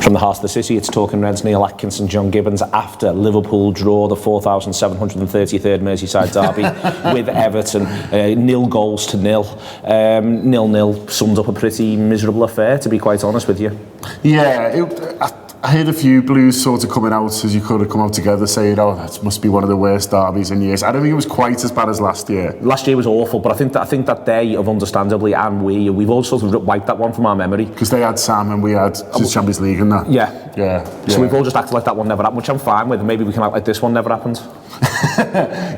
From the heart of the city, it's Talking Reds, Neil Atkinson and John Gibbons after Liverpool draw the 4,733rd Merseyside derby with Everton. 0 goals to 0. 0-0 sums up a pretty miserable affair, to be quite honest with you. Yeah, I heard a few Blues sort of coming out as you could have come out together saying, oh, that must be one of the worst derbies in years. I don't think it was quite as bad as last year. Last year was awful, but I think that day of understandably, and we've all sort of wiped that one from our memory. Because they had Sam and we had the Champions League and that. Yeah. So we've all just acted like that one never happened, which I'm fine with. Maybe we can act like this one never happened.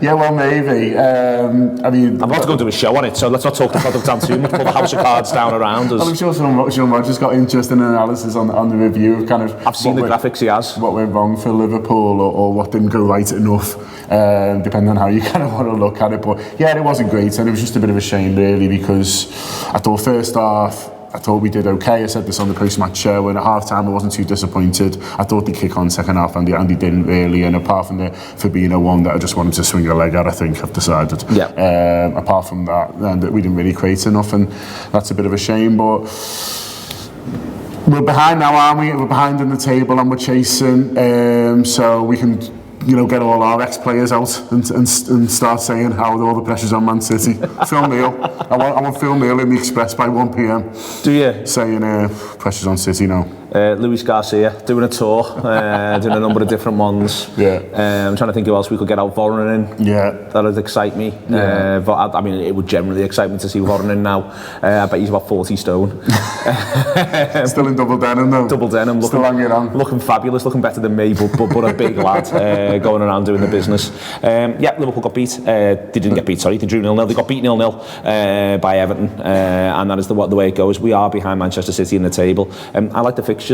Yeah, well, maybe. I mean, I'm about to go do a show on it, so let's not talk the product down too much. Put the house of cards down around us. I'm sure Sean Rogers got interesting analysis on the review of kind of. I've seen the graphics he has. What went wrong for Liverpool or what didn't go right enough, depending on how you kind of want to look at it. But yeah, it wasn't great, and it was just a bit of a shame, really, because I thought first half. I thought we did okay. I said this on the post-match show, and at half-time I wasn't too disappointed. I thought they'd kick on second half, and they didn't really. And apart from the Fabinho one that I just wanted to swing a leg at, I think I've decided. Yeah. Apart from that, then we didn't really create enough, and that's a bit of a shame. But we're behind now, aren't we? We're behind in the table, and we're chasing. So we can. Get all our ex-players out and start saying how all the pressure's on Man City. Phil Neal. I want Phil Neal in the Express by 1 p.m. Do you? Saying pressure's on City now. Luis Garcia doing a tour, doing a number of different ones. Yeah. I'm trying to think who else we could get out. Voronin in. Yeah. That would excite me. Yeah. But I mean, it would generally excite me to see Voronin now. I bet he's about 40 stone. Still in double denim though. Double denim. Still hanging on. Looking fabulous, looking better than me, but a big lad going around doing the business. Liverpool got beat. They didn't get beat, sorry. They drew 0-0. They got beat 0-0 by Everton. And that is the way it goes. We are behind Manchester City in the table. I like the fixtures.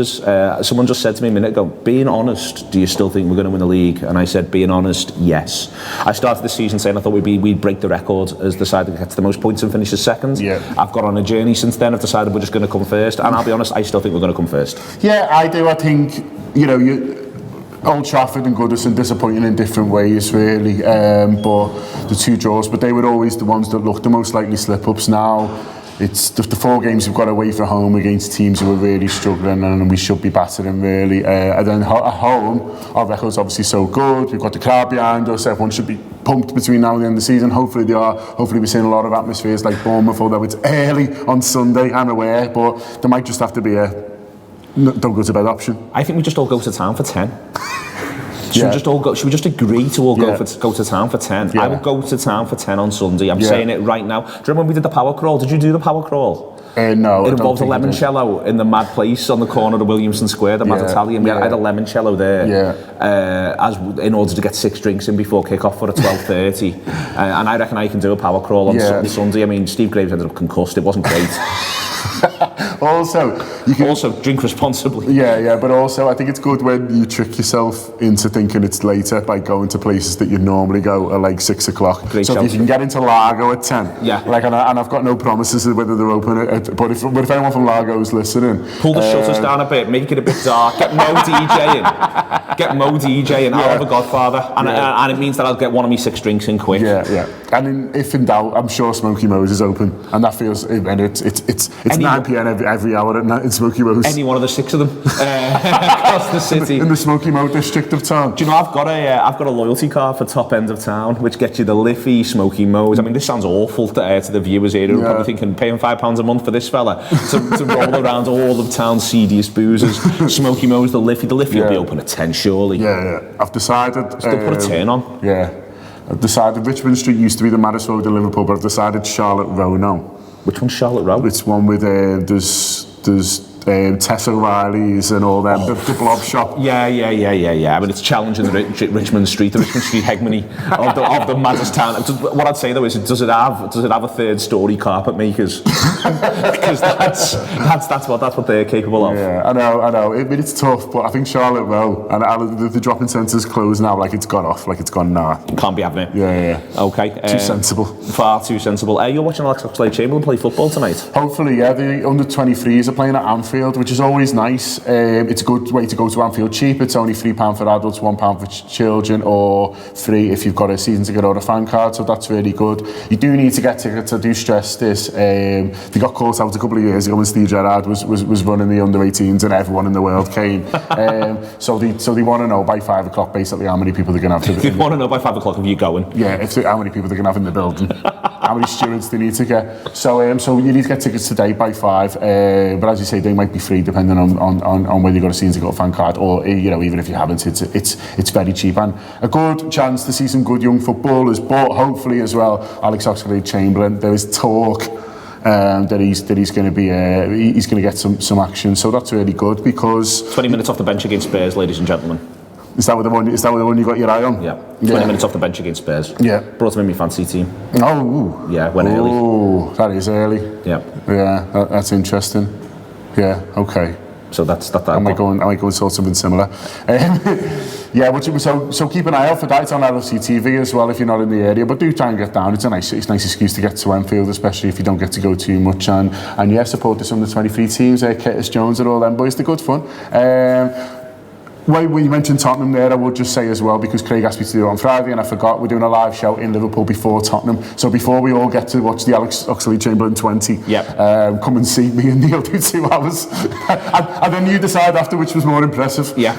Someone just said to me a minute ago, being honest, do you still think we're going to win the league? And I said, being honest, yes. I started the season saying I thought we'd break the record as the side that gets the most points and finishes second. Yeah. I've got on a journey since then. I've decided we're just going to come first. And I'll be honest, I still think we're going to come first. Yeah, I do. I think, Old Trafford and Goodison disappointing in different ways, really. But the 2 draws, but they were always the ones that looked the most likely slip-ups. Now, it's the 4 games we've got away from home against teams who are really struggling, and we should be battering, really. And then at home, our record's obviously so good. We've got the crowd behind us. Everyone should be pumped between now and the end of the season. Hopefully they are. Hopefully we're seeing a lot of atmospheres like Bournemouth, although it's early on Sunday, I'm aware. But there might just have to be a don't go to bed option. I think we just all go to town for 10. Should we just agree to all go to town for 10? Yeah. I will go to town for 10 on Sunday. I'm saying it right now. Do you remember when we did the power crawl? Did you do the power crawl? No. It involved a limoncello in the mad place on the corner of Williamson Square, the mad Italian. I had a limoncello there in order to get 6 drinks in before kick-off for a 12:30. And I reckon I can do a power crawl on Sunday. I mean, Steve Graves ended up concussed. It wasn't great. Also, you can also drink responsibly. But also I think it's good when you trick yourself into thinking it's later by going to places that you normally go at like 6 o'clock. Great so shout. if you can get into Largo at 10, and I've got no promises of whether they're open but if anyone from Largo is listening, pull the shutters down a bit, make it a bit dark, get Mo DJing, I'll have a Godfather, and it means that I'll get one of me 6 drinks in quick. And if in doubt, I'm sure Smoky Mo's is open, and that feels, and it's 9 p.m. every hour at night in Smoky Mo's. Any one of the 6 of them across the city. In the Smoky Mo district of town. Do you know, I've got a loyalty card for top end of town, which gets you the Liffey, Smoky Mo's. I mean, this sounds awful to the viewers here who are probably thinking, paying £5 a month for this fella to roll around all of town's seediest boozers. Smoky Mo's, the Liffey will be open at 10, surely. I've decided. Still put a turn on. I've decided Richmond Street used to be the maddest road in Liverpool, but I've decided Charlotte Row now. Which one's Charlotte Row? It's one with there's Tess O'Reilly's and all them, the blob shop. Yeah. I mean, it's challenging the Richmond Street hegemony of the maddest town. What I'd say though is, does it have a 3rd-storey carpet makers? Because that's what they're capable of. Yeah, I know. It's tough, but I think Charlotte Row and the drop-in centre's closed now. Like it's gone off. Like it's gone nah. Can't be having it. Yeah. Okay. Too sensible. Far too sensible. You're watching Alexander-Arnold play football tonight. Hopefully, yeah. The under-23s are playing at Anfield. Anfield, which is always nice. It's a good way to go to Anfield cheap. It's only £3 for adults, £1 for children, or free if you've got a season ticket or a fan card, so that's really good. You do need to get tickets. I do stress this. They got caught out a couple of years ago when Steve Gerrard was running the under-18s and everyone in the world came. So they want to know by 5 o'clock basically how many people they're going to have. They want to know by 5 o'clock if you're going. Yeah, how many people they're going to have in the building. How many stewards they need to get. So you need to get tickets today by 5. But as you say, they might be free depending on whether you've got a season ticket or fan card, or even if you haven't, it's very cheap and a good chance to see some good young footballers. But hopefully as well, Alex Oxlade-Chamberlain, there is talk that he's going to be he's going to get some action. So that's really good because 20 minutes off the bench against Spurs, ladies and gentlemen. Is that the one you got your eye on? Yeah. 20 minutes off the bench against Spurs. Yeah. Brought him in my fancy team. Oh. Yeah, went early. Oh, that is early. Yeah. Yeah, that's interesting. Yeah, okay. So that's that. I might go and sort something similar. Yeah, so keep an eye out for that. It's on LFC TV as well if you're not in the area. But do try and get down. It's a nice excuse to get to Anfield, especially if you don't get to go too much. And yeah, support the under-23 teams. Curtis Jones and all them boys. They're good fun. When you mentioned Tottenham there, I would just say as well, because Craig asked me to do it on Friday and I forgot, we're doing a live show in Liverpool before Tottenham. So before we all get to watch the Alex Oxlade-Chamberlain 20, come and see me and Neil do 2 hours. and then you decide after which was more impressive. Yeah.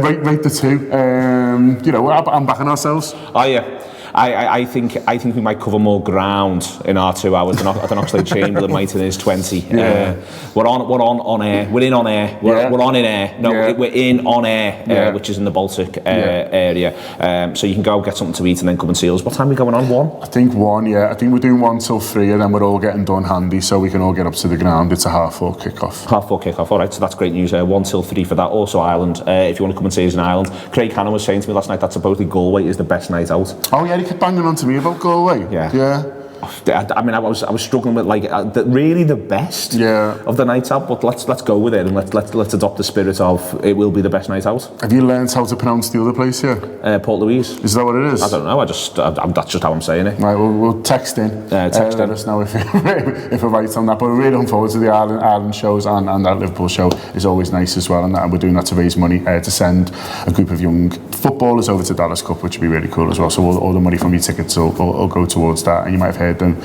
Rate the two. I'm backing ourselves. Oh, yeah. I think we might cover more ground in our 2 hours than Oxlade-Chamberlain might in his 20. Yeah. We're on air. We're in on air. We're on in air. No, we're in on air, which is in the Baltic area. So you can go get something to eat and then come and see us. What time are we going on? 1? I think 1. Yeah. I think we're doing 1 till 3, and then we're all getting done handy, so we can all get up to the ground. It's a 4:30 kickoff. 4:30 kickoff. All right. So that's great news. 1 till 3 for that. Also Ireland. If you want to come and see us in Ireland, Craig Hannon was saying to me last night that supposedly Galway is the best night out. Oh yeah. He kept banging on to me about Galway. Yeah. I mean, I was struggling with really the best of the nights out, but let's go with it and let's adopt the spirit of it will be the best night out. Have you learned how to pronounce the other place here? Port Louise. Is that what it is? I don't know. That's just how I'm saying it. Right, we'll text in. Let us know if we're right on that. But we're really looking forward to the Ireland shows and that Liverpool show is always nice as well. And we're doing that to raise money to send a group of young footballers over to Dallas Cup, which would be really cool as well. So all the money from your tickets will go towards that. And you might have heard them.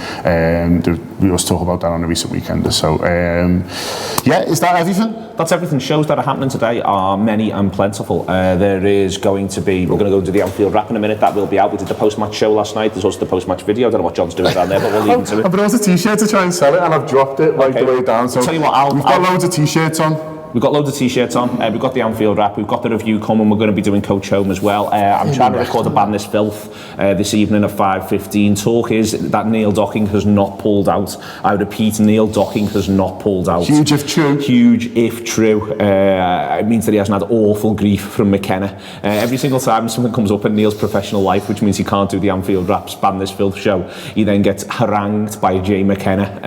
We also talk about that on a recent weekend. So is that everything? That's everything. Shows that are happening today are many and plentiful. There is going to be, we're going to go into the Anfield wrap in a minute. That will be out. We did the post-match show last night. There's also the post-match video. I don't know what John's doing down there, but we'll leave him to it. I brought a t-shirt to try and sell it and I've dropped it the way down. So I'll tell you what, we've got loads of t-shirts on. We've got loads of t-shirts on. We've got the Anfield wrap. We've got the review coming. We're going to be doing Coach Home as well. I'm trying to record a Ban This Filth this evening at 5:15. Talk is that Neil Docking has not pulled out. I repeat, Neil Docking has not pulled out. Huge if true. Huge if true. It means that he hasn't had awful grief from McKenna. Every single time something comes up in Neil's professional life, which means he can't do the Anfield wrap's Ban This Filth show, he then gets harangued by Jay McKenna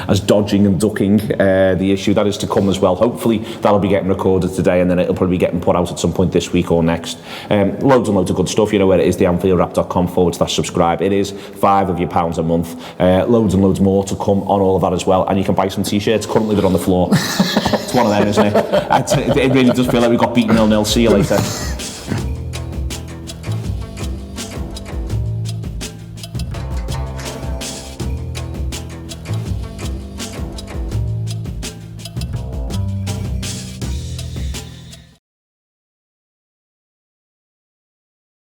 as dodging and ducking the issue that is to come as well. Hopefully that'll be getting recorded today and then it'll probably be getting put out at some point this week or next. Loads and loads of good stuff. You know where it is, theanfieldwrap.com/subscribe. It is £5 a month. Loads and loads more to come on all of that as well. And you can buy some t-shirts. Currently they're on the floor. It's one of them, isn't it? It really does feel like we got beaten 0-0. See you later.